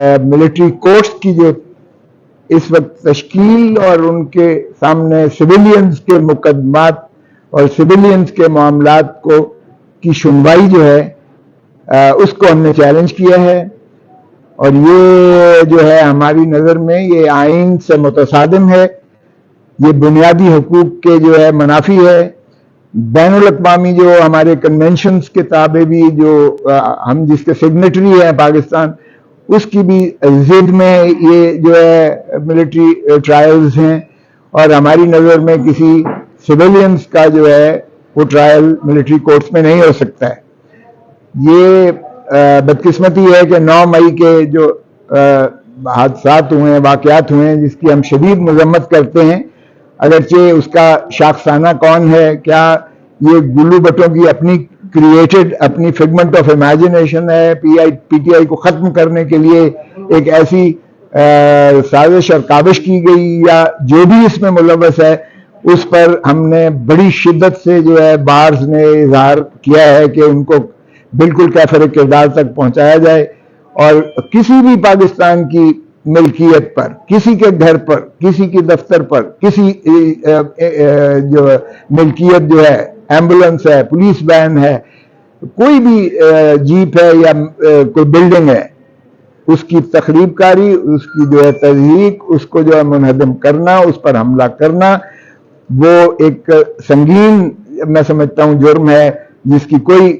Military courts کی جو اس وقت تشکیل اور ان کے سامنے سویلینز کے مقدمات اور سویلینز کے معاملات کی سنوائی جو ہے اس کو ہم نے چیلنج کیا ہے، اور یہ جو ہے ہماری نظر میں یہ آئین سے متصادم ہے، یہ بنیادی حقوق کے جو ہے منافی ہے، بین الاقوامی جو ہمارے کنونشنز کے تابع بھی جو ہم جس کے سگنیٹری ہیں پاکستان، اس کی بھی ضد میں یہ جو ہے ملٹری ٹرائلز ہیں، اور ہماری نظر میں کسی سویلینز کا جو ہے وہ ٹرائل ملٹری کورٹس میں نہیں ہو سکتا ہے۔ یہ بدقسمتی ہے کہ 9 مئی کے جو حادثات ہوئے ہیں، واقعات ہوئے ہیں، جس کی ہم شدید مذمت کرتے ہیں، اگرچہ اس کا شاخسانہ کون ہے، کیا یہ گلو بٹوں کی اپنی کریٹڈ اپنی فگمنٹ آف امیجنیشن ہے، پی ٹی آئی کو ختم کرنے کے لیے ایک ایسی سازش اور کاوش کی گئی، یا جو بھی اس میں ملوث ہے اس پر ہم نے بڑی شدت سے جو ہے بارز نے اظہار کیا ہے کہ ان کو بالکل کیفر کردار تک پہنچایا جائے، اور کسی بھی پاکستان کی ملکیت پر، کسی کے گھر پر، کسی کے دفتر پر، کسی جو ملکیت جو ہے، ایمبولنس ہے، پولیس وین ہے، کوئی بھی جیپ ہے یا کوئی بلڈنگ ہے، اس کی تخریب کاری، اس کی جو ہے تضحیک، اس کو جو ہے منہدم کرنا، اس پر حملہ کرنا، وہ ایک سنگین میں سمجھتا ہوں جرم ہے، جس کی کوئی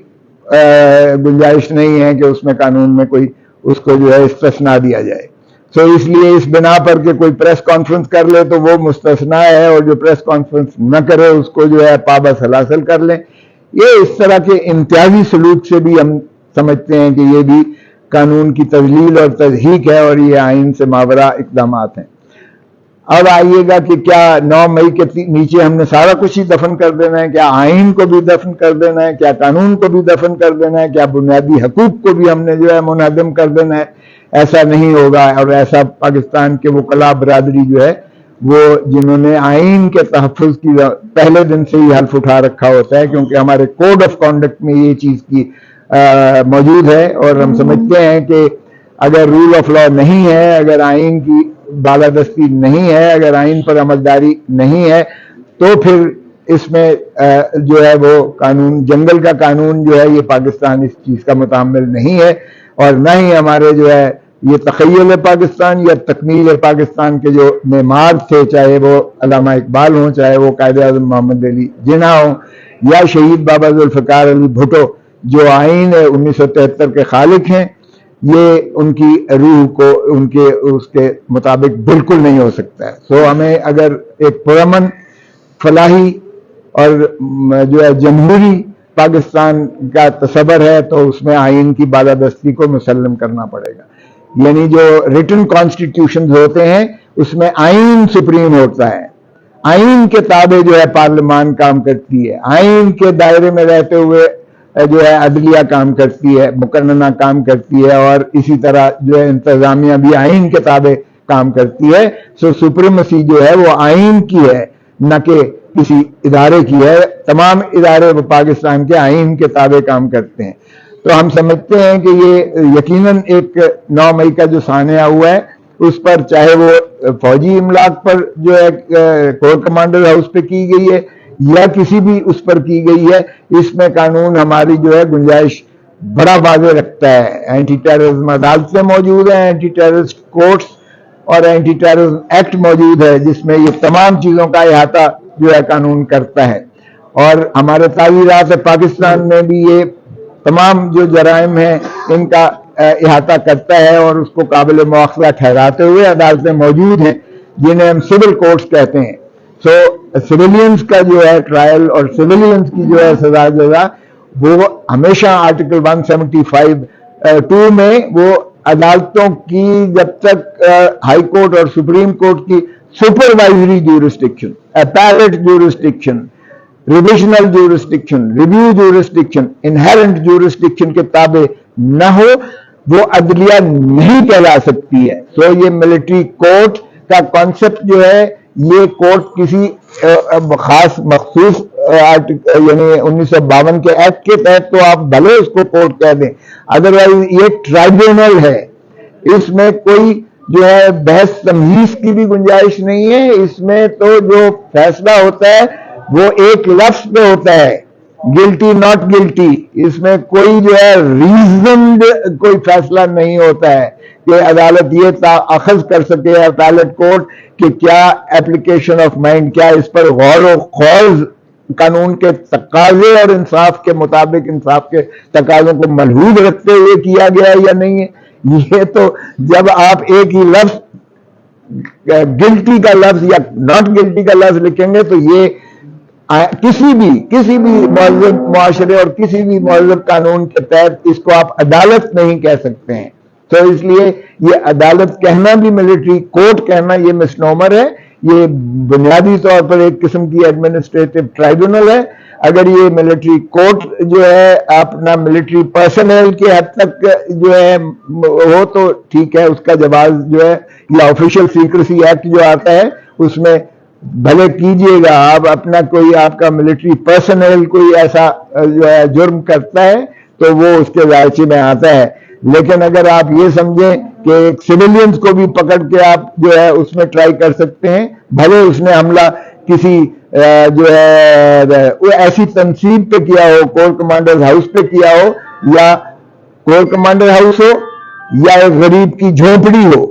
گنجائش نہیں ہے کہ اس میں قانون میں کوئی اس کو جو ہے استثناء دیا جائے۔ اس لیے اس بنا پر کہ کوئی پریس کانفرنس کر لے تو وہ مستثنیٰ ہے، اور جو پریس کانفرنس نہ کرے اس کو جو ہے پابند حاصل کر لیں۔ یہ اس طرح کے امتیازی سلوک سے بھی ہم سمجھتے ہیں کہ یہ بھی قانون کی تضلیل اور تضحیک ہے، اور یہ آئین سے ماورا اقدامات ہیں۔ اب آئیے گا کہ کیا 9 مئی کے نیچے ہم نے سارا کچھ ہی دفن کر دینا ہے؟ کیا آئین کو بھی دفن کر دینا ہے؟ کیا قانون کو بھی دفن کر دینا ہے؟ کیا بنیادی حقوق کو بھی ہم نے جو ہے منہدم کر دینا ہے؟ ایسا نہیں ہوگا، اور ایسا پاکستان کے وکلاء برادری جو ہے وہ جنہوں نے آئین کے تحفظ کی پہلے دن سے ہی حلف اٹھا رکھا ہوتا ہے، کیونکہ ہمارے کوڈ آف کانڈکٹ میں یہ چیز کی موجود ہے، اور ہم سمجھتے ہیں کہ اگر رول آف لا نہیں ہے، اگر آئین کی بالادستی نہیں ہے، اگر آئین پر عملداری نہیں ہے، تو پھر اس میں جو ہے وہ قانون، جنگل کا قانون جو ہے، یہ پاکستان اس چیز کا متعامل نہیں ہے، اور نہ ہی ہمارے جو ہے یہ تخیل پاکستان یا تکمیل پاکستان کے جو معمار تھے، چاہے وہ علامہ اقبال ہوں، چاہے وہ قائد اعظم محمد علی جناح ہوں، یا شہید بابا ذوالفقار علی بھٹو جو آئین 1973 کے خالق ہیں، یہ ان کی روح کو ان کے اس کے مطابق بالکل نہیں ہو سکتا ہے۔ ہمیں اگر ایک پرامن، فلاحی اور جو ہے جمہوری پاکستان کا تصور ہے، تو اس میں آئین کی بالادستی کو مسلم کرنا پڑے گا۔ یعنی جو ریٹن کانسٹیٹیوشنز ہوتے ہیں اس میں آئین سپریم ہوتا ہے، آئین کے تابع جو ہے پارلیمان کام کرتی ہے، آئین کے دائرے میں رہتے ہوئے جو ہے عدلیہ کام کرتی ہے، مقننہ کام کرتی ہے، اور اسی طرح جو ہے انتظامیہ بھی آئین کے تابع کام کرتی ہے۔ سپریمیسی جو ہے وہ آئین کی ہے، نہ کہ کسی ادارے کی ہے۔ تمام ادارے پاکستان کے آئین کے تابع کام کرتے ہیں۔ تو ہم سمجھتے ہیں کہ یہ یقیناً ایک 9 مئی کا جو سانحہ ہوا ہے اس پر، چاہے وہ فوجی املاک پر جو ہے کور کمانڈر ہاؤس پہ کی گئی ہے یا کسی بھی اس پر کی گئی ہے، اس میں قانون ہماری جو ہے گنجائش بڑا واضح رکھتا ہے۔ اینٹی ٹیررزم عدالتیں موجود ہیں، اینٹی ٹیررسٹ کورٹس اور اینٹی ٹیررزم ایکٹ موجود ہے، جس میں یہ تمام چیزوں کا احاطہ جو ہے قانون کرتا ہے، اور ہمارے تعزیرات پاکستان میں بھی یہ تمام جو جرائم ہیں ان کا احاطہ کرتا ہے، اور اس کو قابل مواخذہ ٹھہراتے ہوئے عدالتیں موجود ہیں جنہیں ہم سول کورٹس کہتے ہیں۔ سویلینز کا جو ہے ٹرائل اور سویلینز کی جو ہے سزا جزا، وہ ہمیشہ آرٹیکل 175(2) میں وہ عدالتوں کی جب تک ہائی کورٹ اور سپریم کورٹ کی supervisory jurisdiction, appellate jurisdiction, revisional jurisdiction, review jurisdiction, inherent jurisdiction کے تابع نہ ہو، وہ عدلیہ نہیں کہلا سکتی ہے۔ یہ ملٹری کورٹ کا کانسیپٹ جو ہے، یہ کورٹ کسی خاص مخصوص یعنی 1952 کے ایکٹ کے تحت تو آپ بھلے اس کو کورٹ کہہ دیں، ادروائز یہ ٹرائبیونل ہے، اس میں کوئی جو ہے بحث تمہیز کی بھی گنجائش نہیں ہے. اس میں تو جو فیصلہ ہوتا ہے وہ ایک لفظ پہ ہوتا ہے, گلٹی ناٹ گلٹی. اس میں کوئی جو ہے ریزنڈ کوئی فیصلہ نہیں ہوتا ہے کہ عدالت یہ اخذ کر سکے اپیلٹ کورٹ کہ کیا اپلیکیشن آف مائنڈ, کیا اس پر غور و خوض قانون کے تقاضے اور انصاف کے مطابق انصاف کے تقاضوں کو ملحوظ رکھتے ہوئے کیا گیا یا نہیں ہے. یہ تو جب آپ ایک ہی لفظ گلٹی کا لفظ یا ناٹ گلٹی کا لفظ لکھیں گے تو یہ کسی بھی مہذب معاشرے اور کسی بھی مہذب قانون کے تحت اس کو آپ عدالت نہیں کہہ سکتے ہیں. تو اس لیے یہ عدالت کہنا بھی, ملٹری کورٹ کہنا, یہ مسنومر ہے. یہ بنیادی طور پر ایک قسم کی ایڈمنسٹریٹو ٹرائبیونل ہے. اگر یہ ملٹری کورٹ جو ہے اپنا ملٹری پرسنل کے حد تک جو ہے ہو تو ٹھیک ہے, اس کا جواز جو ہے یا آفیشیل سیکریسی ایکٹ جو آتا ہے اس میں بھلے کیجئے گا. آپ اپنا کوئی آپ کا ملٹری پرسنل کوئی ایسا جو ہے جرم کرتا ہے تو وہ اس کے دائرے میں آتا ہے. لیکن اگر آپ یہ سمجھیں کہ ایک سویلینز کو بھی پکڑ کے آپ جو ہے اس میں ٹرائی کر سکتے ہیں, بھلے اس نے حملہ کسی جو ہے ایسی تنصیب پہ کیا ہو, کور کمانڈر ہاؤس پہ کیا ہو, یا کور کمانڈر ہاؤس ہو یا ایک غریب کی جھونپڑی ہو,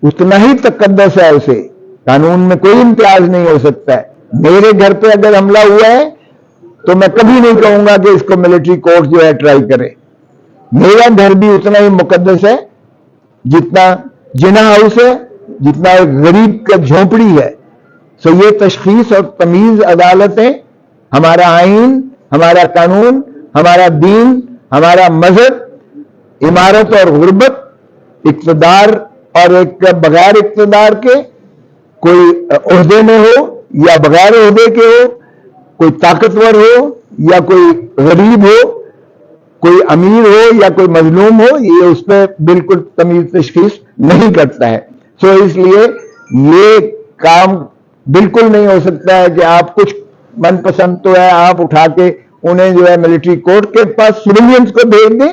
اتنا ہی تقدس ہے اسے. قانون میں کوئی امتیاز نہیں ہو سکتا ہے. میرے گھر پہ اگر حملہ ہوا ہے تو میں کبھی نہیں کہوں گا کہ اس کو ملٹری کورٹ جو ہے ٹرائی کرے. میرا گھر بھی اتنا ہی مقدس ہے جتنا جنا ہاؤس ہے, جتنا ایک غریب کا جھونپڑی ہے. سو یہ تشخیص اور تمیز عدالتیں, ہمارا آئین, ہمارا قانون, ہمارا دین, ہمارا مذہب, عمارت اور غربت, اقتدار اور ایک بغیر اقتدار کے, کوئی عہدے میں ہو یا بغیر عہدے کے ہو, کوئی طاقتور ہو یا کوئی غریب ہو, کوئی امیر ہو یا کوئی مظلوم ہو, یہ اس پہ بالکل تمیز تشخیص نہیں کرتا ہے. سو اس لیے یہ کام بالکل نہیں ہو سکتا ہے کہ آپ کچھ من پسند تو ہے آپ اٹھا کے انہیں جو ہے ملٹری کورٹ کے پاس سویلینز کو بھیج دیں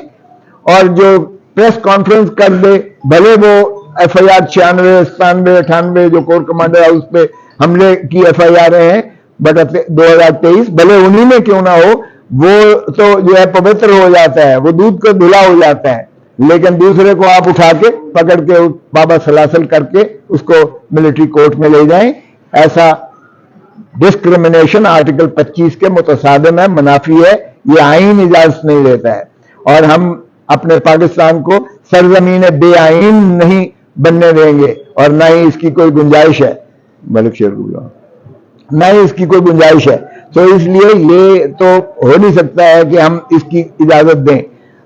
اور جو پریس کانفرنس کر دے, بھلے وہ ایف آئی آر 96, 97, 98 جو کور کمانڈر ہاؤس پہ حملے کی ایف آئی آر ہیں 2023, بھلے انہی میں کیوں نہ ہو, وہ تو جو ہے پوتر ہو جاتا ہے, وہ دودھ کا دھلا ہو جاتا ہے. لیکن دوسرے کو آپ اٹھا کے پکڑ کے بابا سلاسل کر کے اس کو ملٹری کورٹ میں لے جائیں, ایسا ڈسکریمنیشن آرٹیکل 25 کے متصادم ہے, منافی ہے. یہ آئین اجازت نہیں دیتا ہے اور ہم اپنے پاکستان کو سرزمین بے آئین نہیں بننے دیں گے اور نہ ہی اس کی کوئی گنجائش ہے. ملک شیر اللہ, نہ ہی اس کی کوئی گنجائش ہے. تو اس لیے یہ تو ہو نہیں سکتا ہے کہ ہم اس کی اجازت دیں.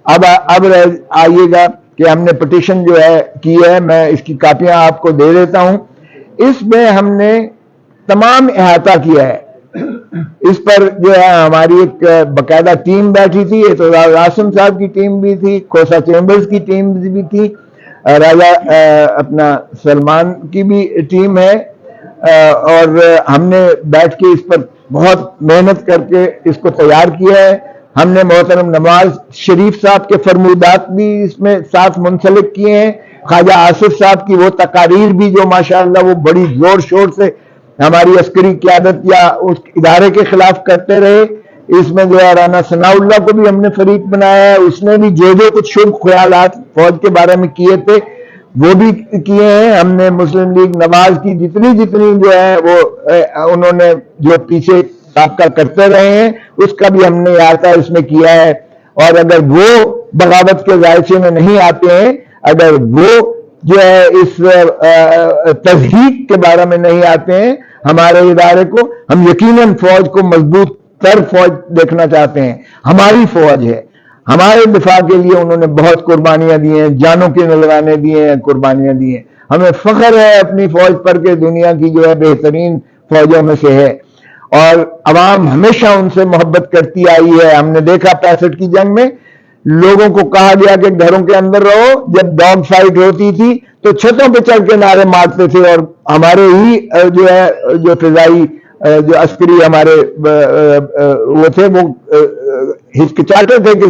اب آئیے گا کہ ہم نے پٹیشن جو ہے کی ہے, میں اس کی کاپیاں آپ کو دے دیتا ہوں. اس میں ہم نے تمام احاطہ کیا ہے. اس پر جو ہے ہماری ایک باقاعدہ ٹیم بیٹھی تھی, اعتزاز قاسم صاحب کی ٹیم بھی تھی, کھوسا چیمبرز کی ٹیم بھی تھی, راجہ اپنا سلمان کی بھی ٹیم ہے, اور ہم نے بیٹھ کے اس پر بہت محنت کر کے اس کو تیار کیا ہے. ہم نے محترم نواز شریف صاحب کے فرمودات بھی اس میں ساتھ منسلک کیے ہیں, خواجہ آصف صاحب کی وہ تقاریر بھی جو ماشاءاللہ وہ بڑی زور شور سے ہماری عسکری قیادت یا اس ادارے کے خلاف کرتے رہے. اس میں جو ہے رانا ثناء اللہ کو بھی ہم نے فریق بنایا ہے, اس نے بھی جو کچھ شبھ خیالات فوج کے بارے میں کیے تھے وہ بھی کیے ہیں. ہم نے مسلم لیگ نواز کی جتنی جو ہے وہ انہوں نے جو پیچھے سابقہ کرتے رہے ہیں اس کا بھی ہم نے احاطہ اس میں کیا ہے. اور اگر وہ بغاوت کے ذائقے میں نہیں آتے ہیں, اگر وہ جو ہے اس تضحیق کے بارے میں نہیں آتے ہیں ہمارے ادارے کو, ہم یقیناً فوج کو مضبوط تر فوج دیکھنا چاہتے ہیں. ہماری فوج ہے, ہمارے دفاع کے لیے انہوں نے بہت قربانیاں دی ہیں, جانوں کے نذرانے دیے ہیں, قربانیاں دی ہیں. ہمیں فخر ہے اپنی فوج پر کہ دنیا کی جو ہے بہترین فوجوں میں سے ہے, اور عوام ہمیشہ ان سے محبت کرتی آئی ہے. ہم نے دیکھا 65 کی جنگ میں لوگوں کو کہا گیا کہ گھروں کے اندر رہو, جب ڈاگ فائٹ ہوتی تھی تو چھتوں پہ چڑھ کے نعرے مارتے تھے, اور ہمارے ہی جو ہے جو فضائی جو عسکری ہمارے وہ تھے وہ ہچکچاتے تھے کہ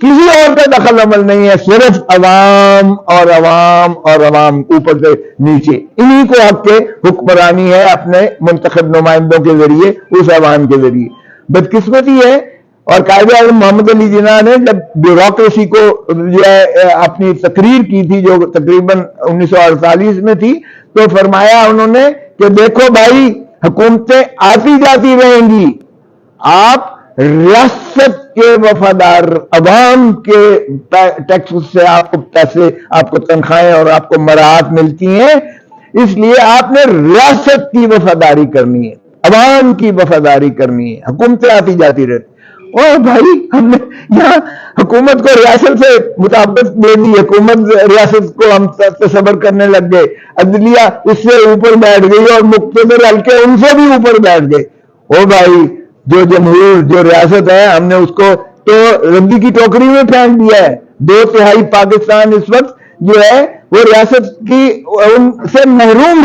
کسی اور کا دخل عمل نہیں ہے، صرف عوام اور عوام اور عوام، اوپر سے نیچے، انہی کو حق کے حکمرانی ہے اپنے منتخب نمائندوں کے ذریعے، اس عوام کے ذریعے۔ بدقسمتی ہے، اور قائد اعظم محمد علی جناح نے جب بیوروکریسی کو جو ہے اپنی تقریر کی تھی، جو تقریباً 1948 میں تھی، تو فرمایا انہوں نے کہ دیکھو بھائی، حکومتیں آتی جاتی رہیں گی، آپ ریاست کے وفادار، عوام کے ٹیکس سے آپ کو پیسے، آپ کو تنخواہیں اور آپ کو مراعات ملتی ہیں، اس لیے آپ نے ریاست کی وفاداری کرنی ہے، عوام کی وفاداری کرنی ہے، حکومتیں آتی جاتی رہتی۔ اور بھائی ہم نے یہاں حکومت کو ریاست سے مطابقت دے دی، حکومت ریاست کو ہم تصور کرنے لگ گئے، عدلیہ اس سے اوپر بیٹھ گئی اور مقتدر حلقے ان سے بھی اوپر بیٹھ گئے۔ او بھائی، جو جمہور، جو ریاست ہے، ہم نے اس کو تو ردی کی ٹوکری میں پھینک دیا ہے۔ 2/3 پاکستان اس وقت جو ہے وہ ریاست کی ان سے محروم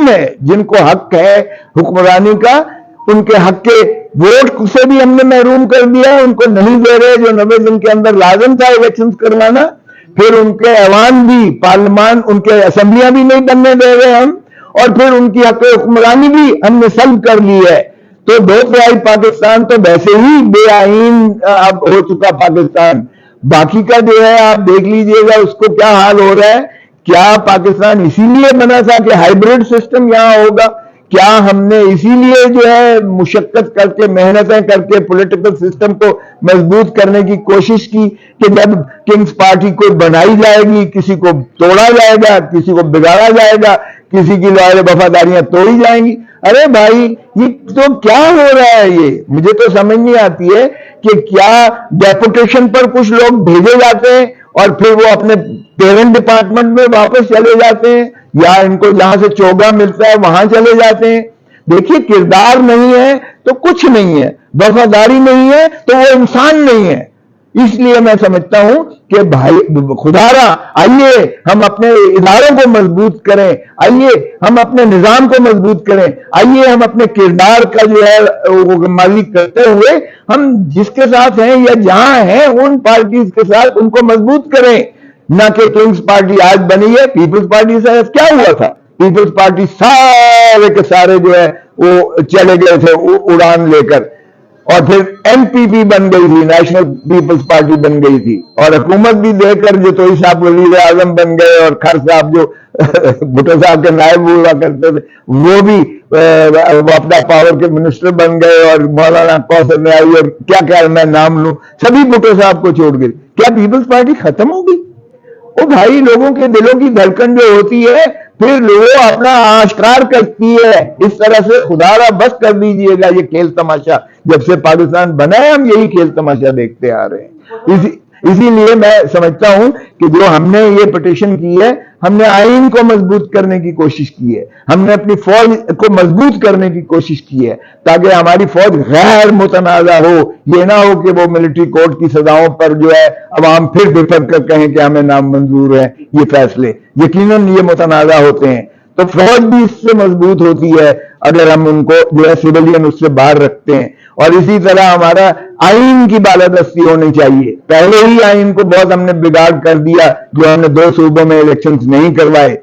ہے، جن کو حق ہے حکمرانی کا، ان کے حق کے ووٹ سے بھی ہم نے محروم کر دیا، ان کو نہیں دے رہے جو 90 دن کے اندر لازم تھا الیکشن کروانا، پھر ان کے ایوان بھی، پارلیمان، ان کے اسمبلیاں بھی نہیں بننے دے رہے ہم، اور پھر ان کی حق حکمرانی بھی ہم نے سلب کر لی ہے۔ تو 2/3 پاکستان تو ویسے ہی بے آئین اب ہو چکا پاکستان، باقی کا جو ہے آپ دیکھ لیجئے گا اس کو کیا حال ہو رہا ہے۔ کیا پاکستان اسی لیے بنا تھا کہ ہائیبریڈ سسٹم یہاں ہوگا؟ کیا ہم نے اسی لیے جو ہے مشقت کر کے، محنتیں کر کے پولیٹیکل سسٹم کو مضبوط کرنے کی کوشش کی کہ جب کنگز پارٹی کو بنائی جائے گی، کسی کو توڑا جائے گا، کسی کو بگاڑا جائے گا، کسی کی لائل وفاداریاں توڑی جائیں گی؟ ارے بھائی یہ تو کیا ہو رہا ہے؟ یہ مجھے تو سمجھ نہیں آتی ہے کہ کیا ڈیپوٹیشن پر کچھ لوگ بھیجے جاتے ہیں اور پھر وہ اپنے پیرنٹ ڈپارٹمنٹ میں واپس چلے جاتے ہیں، یا ان کو جہاں سے چوگا ملتا ہے وہاں چلے جاتے ہیں؟ دیکھیے، کردار نہیں ہے تو کچھ نہیں ہے، وفاداری نہیں ہے تو وہ انسان نہیں ہے۔ اس لیے میں سمجھتا ہوں کہ بھائی خدا را، آئیے ہم اپنے اداروں کو مضبوط کریں، آئیے ہم اپنے نظام کو مضبوط کریں، آئیے ہم اپنے کردار کا جو ہے مالک کرتے ہوئے ہم جس کے ساتھ ہیں یا جہاں ہیں ان پارٹیز کے ساتھ ان کو مضبوط کریں، نہ کہ کنگز پارٹی آج بنی ہے، پیپلز پارٹی سے کیا ہوا تھا؟ پیپلز پارٹی سارے کے سارے جو ہے وہ چلے گئے تھے اڑان لے کر، اور پھر این پی پی بن گئی تھی، نیشنل پیپلز پارٹی بن گئی تھی، اور حکومت بھی دے کر جو توئی صاحب وزیر اعظم بن گئے، اور کھر صاحب جو بھٹو صاحب کے نائب ہوا کرتے تھے وہ بھی وہ اپنا پاور کے منسٹر بن گئے، اور مولانا کوثر نیازی اور کیا کیا میں نام لوں، سبھی بھٹو صاحب کو چھوڑ گئی۔ کیا پیپلز پارٹی ختم ہو گئی؟ وہ بھائی لوگوں کے دلوں کی دھڑکن جو ہوتی ہے پھر وہ اپنا آشکار کرتی ہے۔ اس طرح سے خدا را بس کر دیجئے گا یہ کھیل تماشا، جب سے پاکستان بنا ہے ہم یہی کھیل تماشا دیکھتے آ رہے ہیں۔ اسی لیے میں سمجھتا ہوں کہ جو ہم نے یہ پٹیشن کی ہے، ہم نے آئین کو مضبوط کرنے کی کوشش کی ہے، ہم نے اپنی فوج کو مضبوط کرنے کی کوشش کی ہے تاکہ ہماری فوج غیر متنازع ہو، یہ نہ ہو کہ وہ ملٹری کورٹ کی سزاؤں پر جو ہے عوام پھر بفر کر کہیں کہ ہمیں نامنظور ہے یہ فیصلے، یقیناً یہ متنازع ہوتے ہیں۔ تو فوج بھی اس سے مضبوط ہوتی ہے اگر ہم ان کو جو ہے سویلین اس سے باہر رکھتے ہیں، اور اسی طرح ہمارا آئین کی بالادستی ہونی چاہیے۔ پہلے ہی آئین کو بہت ہم نے بگاڑ کر دیا، جو ہم نے 2 صوبوں میں الیکشنز نہیں کروائے،